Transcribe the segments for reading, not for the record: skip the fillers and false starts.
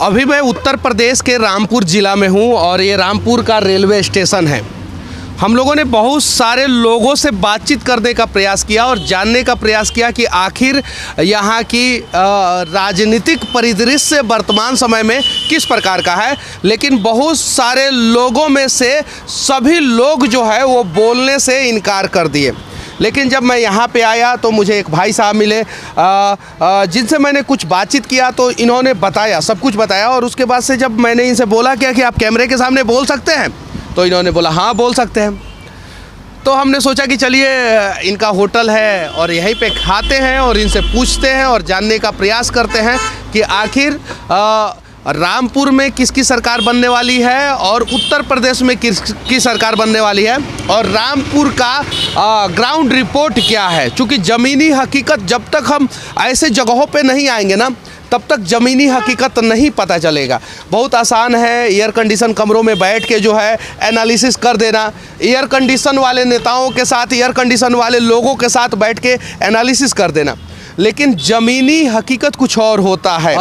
अभी मैं उत्तर प्रदेश के रामपुर ज़िला में हूँ और ये रामपुर का रेलवे स्टेशन है। हम लोगों ने बहुत सारे लोगों से बातचीत करने का प्रयास किया और जानने का प्रयास किया कि आखिर यहाँ की राजनीतिक परिदृश्य वर्तमान समय में किस प्रकार का है। लेकिन बहुत सारे लोगों में से सभी लोग जो है वो बोलने से इनकार कर दिए। लेकिन जब मैं यहाँ पे आया तो मुझे एक भाई साहब मिले जिनसे मैंने कुछ बातचीत किया तो इन्होंने बताया, सब कुछ बताया। और उसके बाद से जब मैंने इनसे बोला क्या कि आप कैमरे के सामने बोल सकते हैं, तो इन्होंने बोला हाँ बोल सकते हैं। तो हमने सोचा कि चलिए इनका होटल है और यहीं पे खाते हैं और इनसे पूछते हैं और जानने का प्रयास करते हैं कि आखिर रामपुर में किसकी सरकार बनने वाली है और उत्तर प्रदेश में किसकी सरकार बनने वाली है और रामपुर का ग्राउंड रिपोर्ट क्या है। क्योंकि ज़मीनी हकीकत जब तक हम ऐसे जगहों पे नहीं आएंगे ना, तब तक ज़मीनी हकीकत नहीं पता चलेगा। बहुत आसान है एयर कंडीशन कमरों में बैठ के जो है एनालिसिस कर देना, एयर कंडीशन वाले नेताओं के साथ, एयर कंडीशन वाले लोगों के साथ बैठ के एनालिसिस कर देना, लेकिन ज़मीनी हकीकत कुछ और होता है।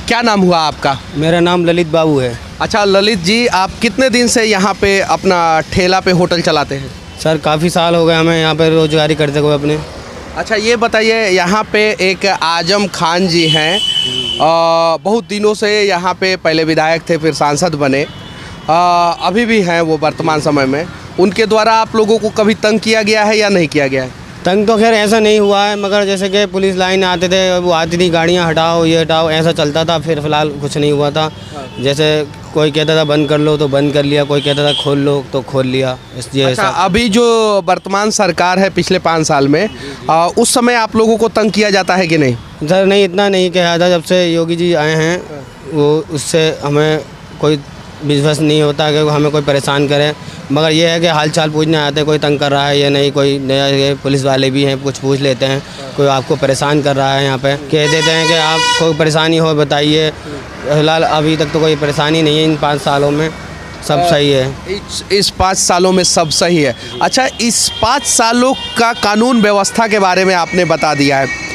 क्या नाम हुआ आपका? मेरा नाम ललित बाबू है। अच्छा ललित जी, आप कितने दिन से यहाँ पे अपना ठेला पे होटल चलाते हैं? सर काफ़ी साल हो गए हमें यहाँ पे रोजगारी करते हुए अपने। अच्छा ये बताइए, यहाँ पे एक आजम खान जी हैं, बहुत दिनों से यहाँ पे पहले विधायक थे, फिर सांसद बने, अभी भी हैं वो वर्तमान समय में। उनके द्वारा आप लोगों को कभी तंग किया गया है या नहीं किया गया है? तंग तो खैर ऐसा नहीं हुआ है, मगर जैसे कि पुलिस लाइन आते थे, वो आती थी गाड़ियाँ हटाओ ये हटाओ, ऐसा चलता था। फिर फ़िलहाल कुछ नहीं हुआ था। जैसे कोई कहता था बंद कर लो तो बंद कर लिया, कोई कहता था खोल लो तो खोल लिया। इसलिए अच्छा, अभी जो वर्तमान सरकार है पिछले 5 साल में, उस समय आप लोगों को तंग किया जाता है कि नहीं? सर नहीं, इतना नहीं किया था। जब से योगी जी आए हैं वो उससे हमें कोई विश्वास नहीं होता कि हमें कोई परेशान करे। मगर ये है कि हाल चाल पूछने आते, कोई तंग कर रहा है या नहीं, कोई नया पुलिस वाले भी हैं, कुछ पूछ लेते हैं, कोई आपको परेशान कर रहा है यहाँ पे, कह देते हैं कि आप कोई परेशानी हो बताइए। फिलहाल अभी तक तो कोई परेशानी नहीं है। इन 5 सालों में सब सही है। इस 5 सालों में सब सही है। अच्छा, इस 5 सालों का कानून व्यवस्था के बारे में आपने बता दिया है।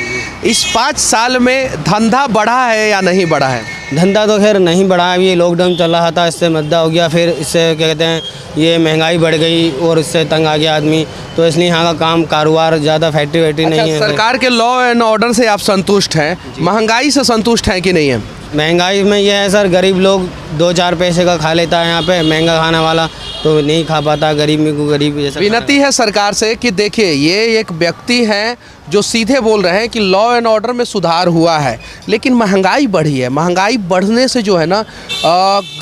इस 5 साल में धंधा बढ़ा है या नहीं बढ़ा है? धंधा तो खैर नहीं बढ़ा है। ये लॉकडाउन चल रहा था, इससे मद्दा हो गया, फिर इससे क्या कहते हैं ये महंगाई बढ़ गई और इससे तंग आ गया आदमी, तो इसलिए यहाँ का काम कारोबार ज़्यादा फैक्ट्री वैक्ट्री नहीं है। सरकार के लॉ एंड ऑर्डर से आप संतुष्ट हैं? महंगाई से संतुष्ट हैं कि नहीं है? महंगाई में ये है सर, गरीब लोग 2-4 पैसे का खा लेता है यहाँ पे, महंगा खाने वाला तो नहीं खा पाता। गरीब को गरीब जैसा विनती है सरकार से कि देखिए ये एक व्यक्ति हैं जो सीधे बोल रहे हैं कि लॉ एंड ऑर्डर में सुधार हुआ है, लेकिन महंगाई बढ़ी है। महंगाई बढ़ने से जो है ना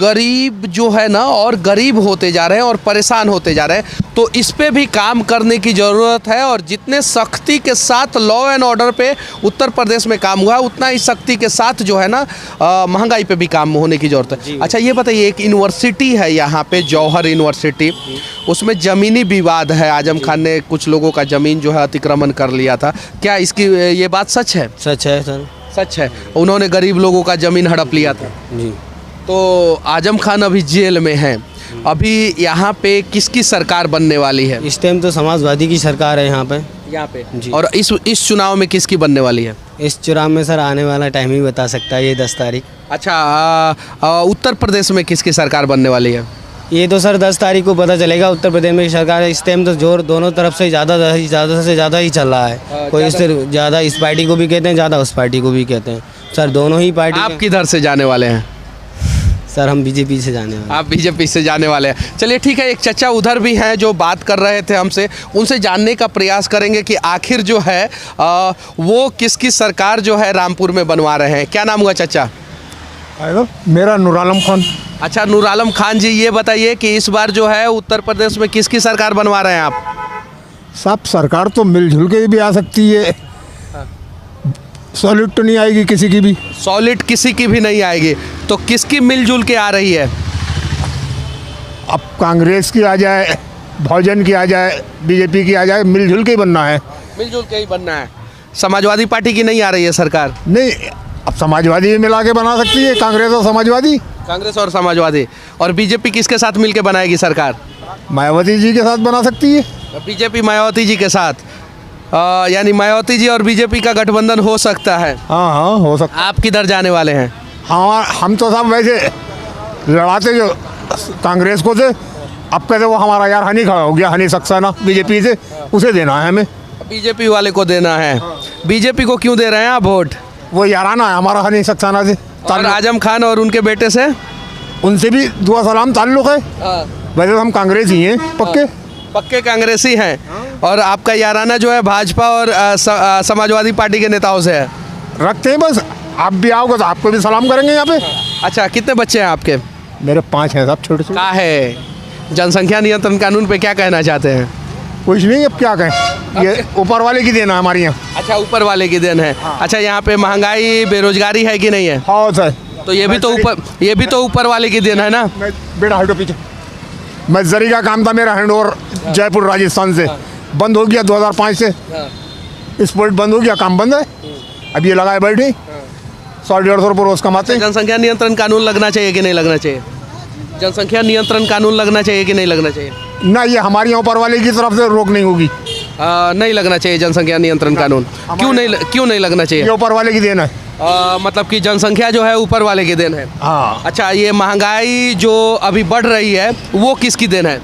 गरीब जो है ना और गरीब होते जा रहे हैं और परेशान होते जा रहे हैं। तो इस पे भी काम करने की ज़रूरत है और जितने सख्ती के साथ लॉ एंड ऑर्डर पे उत्तर प्रदेश में काम हुआ है, उतना ही सख्ती के साथ जो है ना महंगाई पे भी काम होने की ज़रूरत है। अच्छा ये बताइए, एक यूनिवर्सिटी है यहाँ पे, जौहर यूनिवर्सिटी, उसमें ज़मीनी विवाद है। आजम खान ने कुछ लोगों का ज़मीन जो है अतिक्रमण कर लिया था। क्या इसकी ये बात सच है? सच है सर, सच है। उन्होंने गरीब लोगों का ज़मीन हड़प लिया था जी। तो आजम खान अभी जेल में हैं। अभी यहाँ पे किसकी सरकार बनने वाली है? इस टाइम तो समाजवादी की सरकार है यहाँ पे जी। और इस चुनाव में किसकी बनने वाली है? इस चुनाव में सर आने वाला टाइम ही बता सकता है, ये 10 तारीख। अच्छा, उत्तर प्रदेश में किसकी सरकार बनने वाली है? ये तो सर 10 तारीख को पता चलेगा। उत्तर प्रदेश में सरकार इस टाइम तो जोर दोनों तरफ से ज़्यादा से ज़्यादा ही चल रहा है। कोई इससे ज़्यादा इस पार्टी को भी कहते हैं, ज़्यादा उस पार्टी को भी कहते हैं। सर दोनों ही पार्टी। आप किधर से जाने वाले हैं? सर हम बीजेपी से जाने वाले। आप बीजेपी से जाने वाले हैं। चलिए ठीक है, एक चचा उधर भी हैं जो बात कर रहे थे हमसे, उनसे जानने का प्रयास करेंगे कि आखिर जो है वो किसकी सरकार जो है रामपुर में बनवा रहे हैं। क्या नाम हुआ चचा? मेरा नूर आलम खान। अच्छा नूर आलम खान जी, ये बताइए कि इस बार जो है उत्तर प्रदेश में किसकी सरकार बनवा रहे हैं आप? सब सरकार तो मिलजुल के भी आ सकती है, सॉलिड तो नहीं आएगी किसी की भी। सॉलिड किसी की भी नहीं आएगी, तो किसकी मिलजुल के आ रही है? अब कांग्रेस की आ जाए, बहुजन की आ जाए, बीजेपी की आ जाए, मिलजुल के ही बनना है। मिलजुल के ही बनना है। समाजवादी पार्टी की नहीं आ रही है सरकार? नहीं, अब समाजवादी भी मिला के बना सकती है, कांग्रेस और समाजवादी। कांग्रेस और समाजवादी। और बीजेपी किसके साथ मिलके बनाएगी सरकार? मायावती जी के साथ बना सकती है। बीजेपी मायावती जी के साथ, यानी मायावती जी और बीजेपी का गठबंधन हो सकता है। हाँ हाँ हो सकता। आप किधर जाने वाले हैं? हम तो सब वैसे लड़ाते जो कांग्रेस को थे, अब कहते वो हमारा यार हनी खड़ा हो गया, हनी सक्सेना बीजेपी से, उसे देना है हमें। बीजेपी वाले को देना है। बीजेपी को क्यों दे रहे हैं आप वोट? वो याराना है हमारा हनी सक्सेना से। और आजम खान और उनके बेटे से उनसे भी दुआ सलाम ताल्लुक़ है। वैसे तो हम कांग्रेस ही हैं पक्के। पक्के कांग्रेसी हैं। और आपका याराना जो है भाजपा और समाजवादी पार्टी के नेताओं से है। रखते हैं बस, आप भी आओगे तो आपको भी सलाम करेंगे यहाँ पे। अच्छा, कितने बच्चे हैं आपके? मेरे 5 हैं सब छोटे छोटे। क्या है जनसंख्या नियंत्रण कानून पे क्या कहना चाहते हैं? कुछ नहीं, अब क्या कहें, ये ऊपर वाले की देना है हमारे यहाँ। अच्छा, ऊपर वाले की देन है। अच्छा, यहाँ पे महंगाई बेरोजगारी है कि नहीं है? हाँ सर। तो ये भी तो ऊपर वाले की देन है ना। मैं बेटा हटो पीछे। मैं जरी का काम था मेरा हैंडओवर जयपुर राजस्थान से, बंद हो गया 2005 से। स्पोर्ट बंद हो गया, काम बंद है। अब ये लगाए बैठे 100-150 रुपये रोज कमाते हैं। जनसंख्या नियंत्रण कानून लगना चाहिए कि नहीं लगना चाहिए? जनसंख्या नियंत्रण कानून लगना चाहिए कि नहीं लगना चाहिए? ना, ये हमारे यहाँ ऊपर वाले की तरफ से रोक नहीं होगी। नहीं लगना चाहिए जनसंख्या नियंत्रण कानून। क्यों नहीं लगना चाहिए? ये ऊपर वाले की देन है। मतलब कि जनसंख्या जो है ऊपर वाले की देन है। हाँ। अच्छा, ये महंगाई जो अभी बढ़ रही है वो किसकी देन है?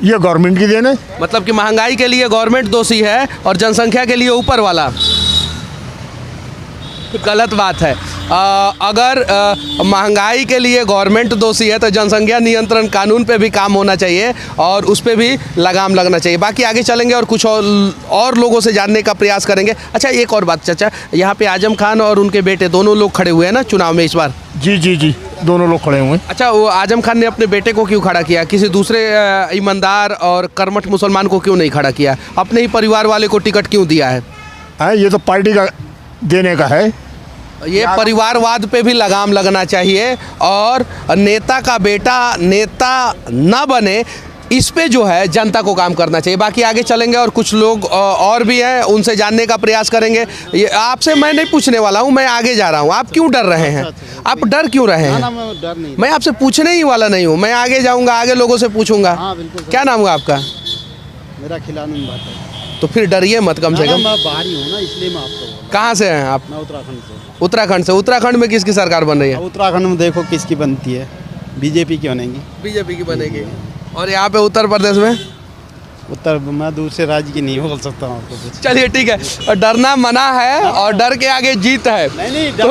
ये गवर्नमेंट की देन है। मतलब कि महंगाई के लिए गवर्नमेंट दोषी है और जनसंख्या के लिए ऊपर वाला। गलत बात है। अगर महंगाई के लिए गवर्नमेंट दोषी है तो जनसंख्या नियंत्रण कानून पे भी काम होना चाहिए और उस पे भी लगाम लगना चाहिए। बाकी आगे चलेंगे और कुछ और लोगों से जानने का प्रयास करेंगे। अच्छा, एक और बात चाचा, यहाँ पे आजम खान और उनके बेटे दोनों लोग खड़े हुए हैं ना चुनाव में इस बार? जी जी जी, दोनों लोग खड़े हुए हैं। अच्छा, वो आजम खान ने अपने बेटे को क्यों खड़ा किया? किसी दूसरे ईमानदार और कर्मठ मुसलमान को क्यों नहीं खड़ा किया? अपने ही परिवार वाले को टिकट क्यों दिया है? ये तो पार्टी का देने का है। ये परिवारवाद पे भी लगाम लगना चाहिए और नेता का बेटा नेता ना बने, इस पे जो है जनता को काम करना चाहिए। बाकी आगे चलेंगे और कुछ लोग और भी हैं, उनसे जानने का प्रयास करेंगे। ये आपसे मैं नहीं पूछने वाला हूँ, मैं आगे जा रहा हूँ। आप क्यों डर रहे हैं? आप डर क्यों रहे हैं? मैं आपसे पूछने ही वाला नहीं हूँ, मैं आगे जाऊँगा, आगे लोगों से पूछूंगा। क्या नाम हुआ आपका? मेरा खिलानी बात है। तो फिर डरिए मत कम से कम। मैं बाहरी हूँ ना, इसलिए मैं आपको। कहाँ से हैं आप? मैं उत्तराखंड से। उत्तराखंड से। उत्तराखंड में किसकी सरकार बन रही है? उत्तराखंड में देखो किसकी बनती है, बीजेपी की बनेगी। बीजेपी की बनेगी। और यहाँ पे उत्तर प्रदेश में? मैं दूसरे राज्य की नहीं बोल सकता हूँ आपको कुछ। चलिए ठीक है, और डरना मना है और डर के आगे जीत है। नहीं, तो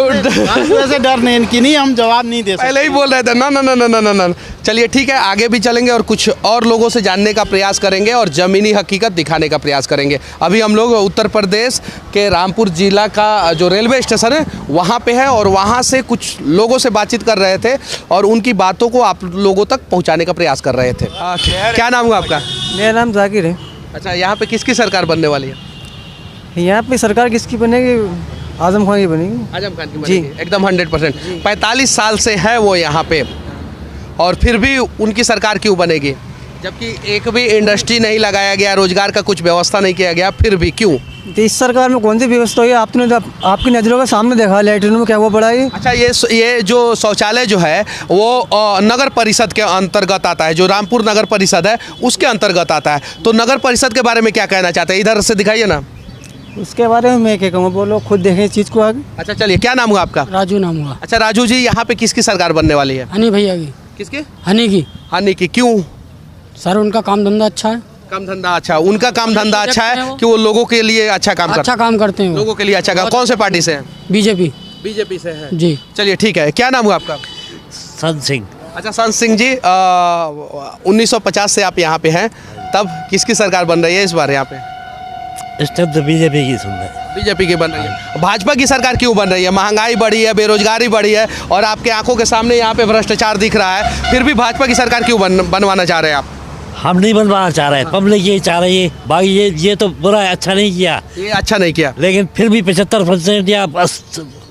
वैसे डर नहीं, इनकी नहीं, हम जवाब नहीं दे सकते। पहले ही बोल रहे थे ना ना ना ना ना ना ना। चलिए ठीक है, आगे भी चलेंगे और कुछ और लोगों से जानने का प्रयास करेंगे और ज़मीनी हकीकत दिखाने का प्रयास करेंगे। अभी हम लोग उत्तर प्रदेश के रामपुर जिला का जो रेलवे स्टेशन है वहाँ पे है और वहाँ से कुछ लोगों से बातचीत कर रहे थे और उनकी बातों को आप लोगों तक पहुँचाने का प्रयास कर रहे थे। क्या नाम हुआ आपका? मेरा नाम जाकिर है। अच्छा, यहाँ पे किसकी सरकार बनने वाली है? यहाँ पे सरकार किसकी बनेगी? आजम खान की बनेगी। आजम खान की बनेगी, एकदम 100%। 45 साल से है वो यहाँ पे और फिर भी उनकी सरकार क्यों बनेगी? जबकि एक भी इंडस्ट्री नहीं लगाया गया, रोजगार का कुछ व्यवस्था नहीं किया गया, फिर भी क्यों? तो इस सरकार में कौन सी व्यवस्था हुई है? आपने आपकी नज़रों के सामने देखा लैट्रिन में क्या हुआ पड़ा है? अच्छा, ये जो शौचालय जो है वो नगर परिषद के अंतर्गत आता है, जो रामपुर नगर परिषद है उसके अंतर्गत आता है। तो नगर परिषद के बारे में क्या कहना चाहते हैं? इधर से दिखाइए ना। उसके बारे में मैं क्या कहूँ, बोलो खुद देखें इस चीज़ को आगे। अच्छा चलिए, क्या नाम हुआ आपका? राजू नाम हुआ। अच्छा राजू जी, यहाँ पे किसकी सरकार बनने वाली है? हनी भैया की। किसके? हनी की। हनी की। क्यों? सर उनका काम धंधा अच्छा है। काम धंधा अच्छा, उनका काम धंधा अच्छा है कि वो लोगों के लिए अच्छा काम करते हैं। लोगों के लिए अच्छा काम। कौन से पार्टी से हैं? बीजेपी। बीजेपी से है जी। चलिए ठीक है, क्या नाम हुआ आपका? संत सिंह। अच्छा संत सिंह जी, 1950 से आप यहाँ पे हैं, तब किसकी सरकार बन रही है इस बार यहाँ पे? इस टाइम तो बीजेपी की सुन रहे हैं। बीजेपी की बन रही है। भाजपा की सरकार क्यों बन रही है? महंगाई बढ़ी है, बेरोजगारी बढ़ी है और आपके आंखों के सामने यहाँ पे भ्रष्टाचार दिख रहा है, फिर भी भाजपा की सरकार क्यों बनवाना चाह रहे हैं आप? हम नहीं बनवाना चाह रहे हैं, पब्लिक ये चाह रही है। बाकी ये तो बुरा है, अच्छा नहीं किया। ये अच्छा नहीं किया, लेकिन फिर भी 75% या बस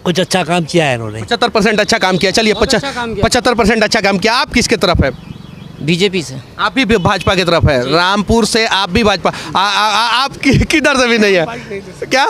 कुछ अच्छा काम किया है इन्होंने। 75% अच्छा काम किया। चलिए 75% अच्छा काम किया। आप किसके तरफ है? बीजेपी से। आप भी भाजपा की तरफ है? रामपुर से आप भी भाजपा? आप किधर से भी नहीं है क्या?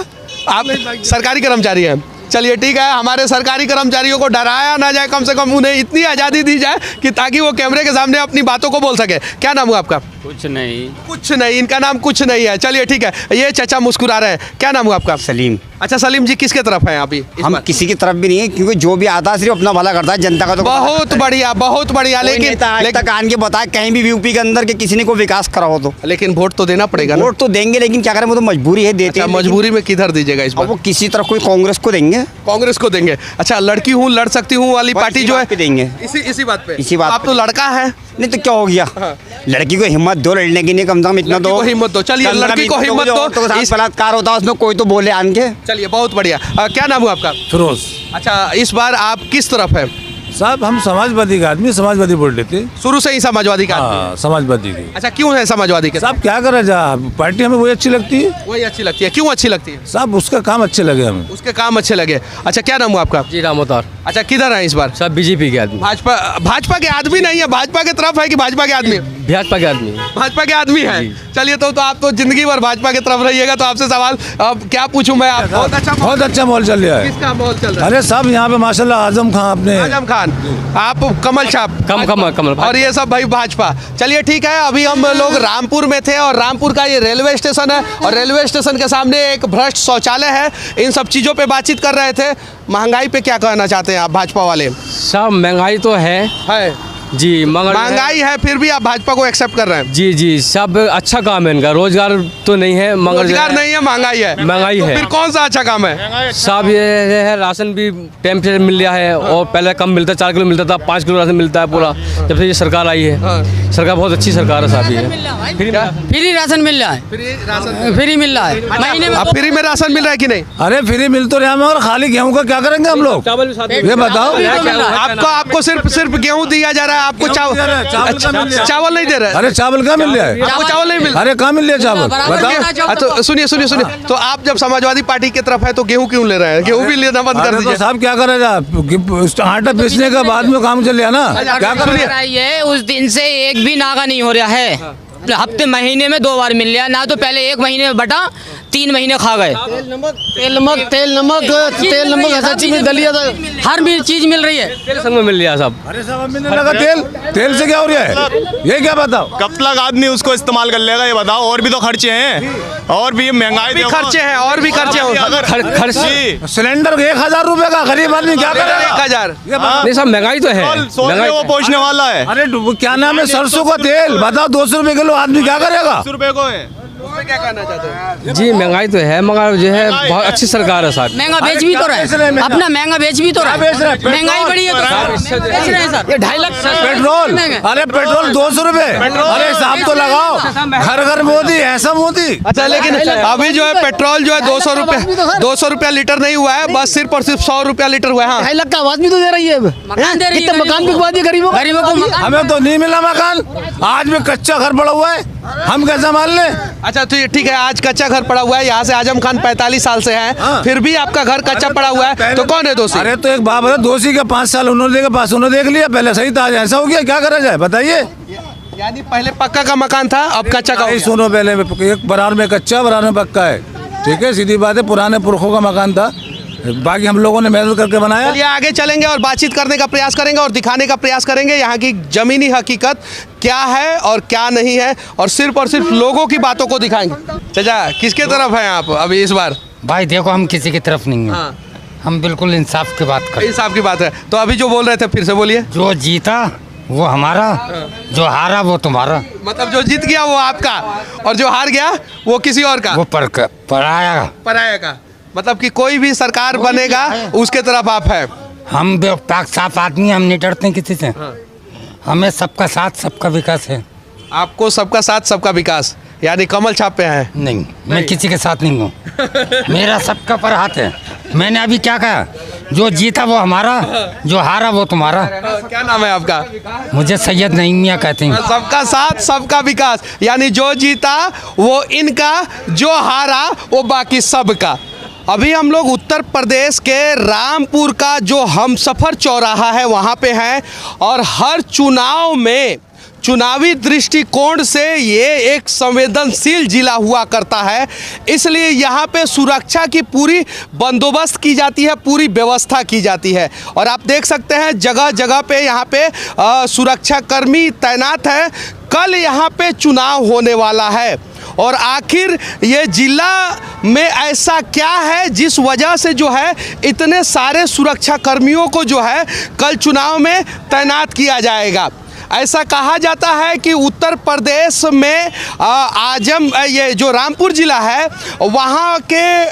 आप सरकारी कर्मचारी हैं? चलिए ठीक है, हमारे सरकारी कर्मचारियों को डराया ना जाए, कम से कम उन्हें इतनी आज़ादी दी जाए कि ताकि वो कैमरे के सामने अपनी बातों को बोल सके। क्या नाम हुआ आपका? कुछ नहीं। कुछ नहीं, इनका नाम कुछ नहीं है। चलिए ठीक है, ये चाचा मुस्कुरा रहे हैं। क्या नाम हुआ आपका? सलीम। अच्छा सलीम जी, किसके तरफ हैं अभी? हम किसी की तरफ भी नहीं है, क्योंकि जो भी आता है सिर्फ अपना भला करता है, जनता का तो बहुत बढ़िया, बहुत बढ़िया। लेकिन आज तक आन के बताया कहीं भी यूपी के अंदर के किसी ने कोई विकास करा हो तो। लेकिन वोट तो देना पड़ेगा ना। वोट तो देंगे, लेकिन क्या करें, वो तो मजबूरी है, देते हैं। मजबूरी में किधर दीजिएगा इस बार? वो किसी तरह कोई कांग्रेस को देंगे। कांग्रेस को देंगे। अच्छा, लड़की हूँ लड़ सकती हूँ वाली पार्टी जो है देंगे, इसी बात पे। इसी बात आप तो लड़का है। नहीं तो क्या हो गया? लड़की को हिम्मत दो लड़ने की, नहीं कम से कम इतना दो हिम्मत दो। चलिए लड़की को हिम्मत दो। इस बलात्कार होता है उसमें कोई तो बोले आन के। चलिए बहुत बढ़िया। क्या नाम हुआ आपका? फिरोज। अच्छा, इस बार आप किस तरफ है? साहब हम समाजवादी का आदमी, समाजवादी वोट लेते। शुरू से ही समाजवादी का? हाँ, समाजवादी की। अच्छा, क्यों है समाजवादी के? साहब क्या करा जा, पार्टी हमें वही अच्छी लगती है। वही अच्छी लगती है। क्यों अच्छी लगती है? साहब उसका काम अच्छे लगे हमें। उसके काम अच्छे लगे। अच्छा, क्या नाम हुआ आपका? जी रामोतार। अच्छा, किधर है इस बार? सब बीजेपी के आदमी। भाजपा के आदमी नहीं है, भाजपा की तरफ है कि भाजपा के आदमी? भाजपा के आदमी। भाजपा के आदमी है। चलिए तो आप तो जिंदगी भर भाजपा की तरफ रहिएगा। तो आपसे सवाल अब क्या पूछूं मैं? आप बहुत अच्छा माहौल चल रहा है। किसका माहौल चल रहा है? अरे साहब यहाँ पे माशाल्लाह आजम खान, अपने आजम खान, आप कमल छाप कमल और ये सब भाई भाजपा। चलिए ठीक है, अभी हम लोग रामपुर में थे और रामपुर का ये रेलवे स्टेशन है और रेलवे स्टेशन के सामने एक भ्रष्ट शौचालय है। इन सब चीज़ों पे बातचीत कर रहे थे। महंगाई पे क्या कहना चाहते हैं आप भाजपा वाले? सब महंगाई तो है जी, मगर महंगाई है फिर भी आप भाजपा को एक्सेप्ट कर रहे हैं? जी सब अच्छा काम है इनका। रोजगार तो नहीं है, मगर रोजगार नहीं है, महंगाई है। महंगाई तो है। फिर कौन सा अच्छा काम है? साहब ये है, राशन भी टाइम से मिल रहा है और पहले कम मिलता, 4 किलो मिलता था, 5 किलो राशन मिलता है पूरा जब से ये सरकार आई है। सरकार बहुत अच्छी सरकार है साहब। ये फ्री राशन मिल रहा है। फ्री मिल रहा है महीने में। फ्री में राशन मिल रहा है कि नहीं? अरे फ्री मिल तो रहा है, मगर खाली गेहूँ का क्या करेंगे हम लोग? ये बताओ। आपको सिर्फ गेहूँ दिया जा रहा है, आपको चावल नहीं दे रहे? अरे चावल क्या मिल रहा है? आपको चावल नहीं मिल? अरे कहाँ मिल रहा है चावल? बताओ। तो सुनिए, तो आप जब समाजवादी पार्टी की तरफ है तो गेहूं क्यों ले रहे हैं? गेहूं भी लेना बंद कर दीजिए। साहब क्या करेगा, आटा पीसने के बाद में काम चल रहा ना, क्या करें? उस दिन से एक भी नागा नहीं हो रहा है। हफ्ते महीने में 2 बार मिल रहा ना, तो पहले 1 महीने में बटा 3 महीने खा गए। तेल नमक सच्ची में दलिया, हर चीज मिल रही है। तेल संग में मिल रहा है साहब। अरे साहब मिलने लगा तेल से क्या हो रहा है? ये क्या बताओ? कब तक आदमी उसको इस्तेमाल कर लेगा ये बताओ? और भी तो खर्चे हैं, और भी महंगाई भी खर्चे हैं, और भी खर्चे हैं। खर्च सिलेंडर 1000 रुपए का गरीब आदमी क्या करेगा? 1000 नहीं साहब, महंगाई तो है, महंगाई वो पहुंचने वाला है। अरे क्या नाम है, सरसों का तेल बताओ 200 रुपए किलो, आदमी क्या करेगा? 200 रुपए को है। क्या कहना चाहते हैं? जी महंगाई तो है, मगर जो है बहुत अच्छी सरकार है साहब। महंगा बेच भी तो रहा है, अपना महंगा बेच भी तो रहा है। महंगाई बढ़ी है तो बेच रहे हैं सर। ये 2.5 लाख पेट्रोल। अरे पेट्रोल 200 रुपए। अरे हिसाब तो लगाओ, घर घर मोदी, ऐसा मोदी। अच्छा, लेकिन अभी जो है पेट्रोल जो है 200 रुपया लीटर नहीं हुआ है, बस सिर्फ और सिर्फ 100 रुपया लीटर हुआ है। 2.5 लाख का आवाज भी तो दे रही है। मकान दे रही है, मकान बिकवा दिए गरीबों को। हमें तो नहीं मिला मकान, आज भी कच्चा घर पड़ा हुआ है, हम कैसे मान ले? अच्छा तो ये ठीक है, आज कच्चा घर पड़ा हुआ है। यहाँ से आजम खान 45 साल से हैं, फिर भी आपका घर कच्चा पड़ा हुआ है, तो कौन है दोषी? अरे तो एक बात है, दोषी के 5 साल उन्होंने देख लिया, पहले सही था, ऐसा हो गया, क्या करा जाए बताइए? यानी पहले पक्का का मकान था, अब कच्चा का। सुनो, पहले एक बरार में कच्चा, बरार में पक्का है, ठीक है, सीधी बात है, पुराने पुरखों का मकान था, बाकी हम लोगों ने मेहनत करके बनाया। चलिए आगे चलेंगे और बातचीत करने का प्रयास करेंगे और दिखाने का प्रयास करेंगे यहाँ की जमीनी हकीकत क्या है और क्या नहीं है, और सिर्फ लोगों की बातों को दिखाएंगे। चाचा किसके तरफ हैं आप अभी इस बार? भाई देखो, हम किसी की तरफ नहीं हैं। हम बिल्कुल इंसाफ की बात करें। इंसाफ की बात है, तो अभी जो बोल रहे थे फिर से बोलिए। जो जीता वो हमारा, जो हारा वो तुम्हारा। मतलब जो जीत गया वो आपका और जो हार गया वो किसी और का, वो पराया का। मतलब कि कोई भी सरकार बनेगा उसके तरफ आप है। हम बेवकूफ साफ आदमी, हम नहीं डरते किसी से। हमें सबका साथ सबका विकास है। आपको सबका साथ सबका विकास, यानी कमल छाप पे है? नहीं, मैं किसी के साथ नहीं हूँ। मेरा सबका पर हाथ है। मैंने अभी क्या कहा, जो जीता वो हमारा, जो हारा वो तुम्हारा। क्या नाम है आपका? मुझे सैयद नईम मियां कहते हैं। सबका साथ सबका विकास, यानी जो जीता वो इनका, जो हारा वो बाकी सबका। अभी हम लोग उत्तर प्रदेश के रामपुर का जो हमसफर चौराहा है वहाँ पे हैं, और हर चुनाव में चुनावी दृष्टिकोण से ये एक संवेदनशील जिला हुआ करता है, इसलिए यहाँ पे सुरक्षा की पूरी बंदोबस्त की जाती है, पूरी व्यवस्था की जाती है। और आप देख सकते हैं जगह जगह पे यहाँ पे सुरक्षा कर्मी तैनात हैं। कल यहाँ पे चुनाव होने वाला है और आखिर ये जिला में ऐसा क्या है जिस वजह से जो है इतने सारे सुरक्षा कर्मियों को जो है कल चुनाव में तैनात किया जाएगा। ऐसा कहा जाता है कि उत्तर प्रदेश में ये जो रामपुर जिला है वहाँ के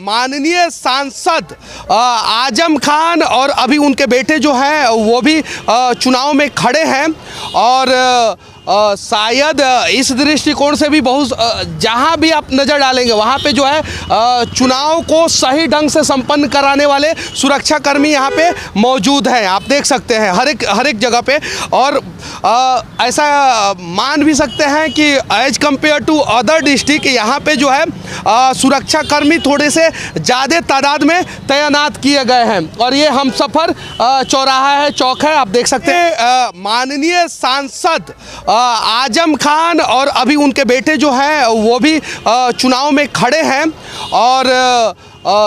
माननीय सांसद आजम खान और अभी उनके बेटे जो हैं वो भी चुनाव में खड़े हैं और शायद इस दृष्टिकोण से भी बहुत जहाँ भी आप नज़र डालेंगे वहाँ पे जो है चुनाव को सही ढंग से संपन्न कराने वाले सुरक्षाकर्मी यहाँ पे मौजूद हैं। आप देख सकते हैं हर एक जगह पे। और ऐसा मान भी सकते हैं कि as compare to other district यहाँ पे जो है सुरक्षाकर्मी थोड़े से ज़्यादा तादाद में तैनात किए गए हैं। और ये हमसफ़र चौराहा है, चौक है, आप देख सकते हैं। माननीय सांसद आजम खान और अभी उनके बेटे जो हैं वो भी चुनाव में खड़े हैं और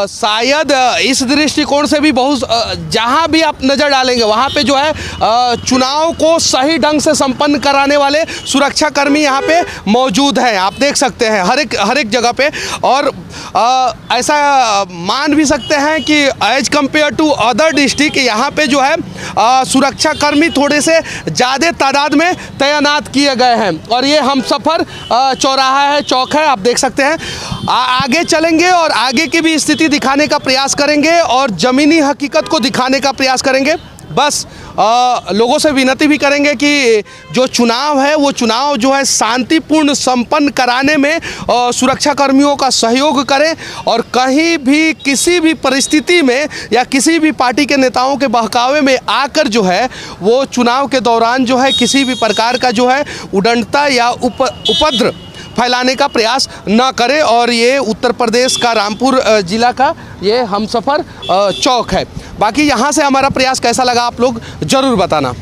शायद इस दृष्टिकोण से भी बहुत जहाँ भी आप नज़र डालेंगे वहाँ पे जो है चुनाव को सही ढंग से संपन्न कराने वाले सुरक्षाकर्मी यहाँ पे मौजूद हैं। आप देख सकते हैं हर एक जगह पे। और ऐसा मान भी सकते हैं कि as compare to other district यहाँ पे जो है सुरक्षाकर्मी थोड़े से ज़्यादा तादाद में तैनात किए गए हैं। और ये हमसफ़र चौराहा है, चौक है, आप देख सकते हैं। आगे चलेंगे और आगे की भी स्थिति दिखाने का प्रयास करेंगे और ज़मीनी हकीकत को दिखाने का प्रयास करेंगे। बस लोगों से विनती भी करेंगे कि जो चुनाव है वो चुनाव जो है शांतिपूर्ण संपन्न कराने में सुरक्षा कर्मियों का सहयोग करें और कहीं भी किसी भी परिस्थिति में या किसी भी पार्टी के नेताओं के बहकावे में आकर जो है वो चुनाव के दौरान जो है किसी भी प्रकार का जो है उद्दंडता या उपद्रव फैलाने का प्रयास न करें। और ये उत्तर प्रदेश का रामपुर ज़िला का ये हमसफ़र चौक है। बाकी यहाँ से हमारा प्रयास कैसा लगा आप लोग ज़रूर बताना।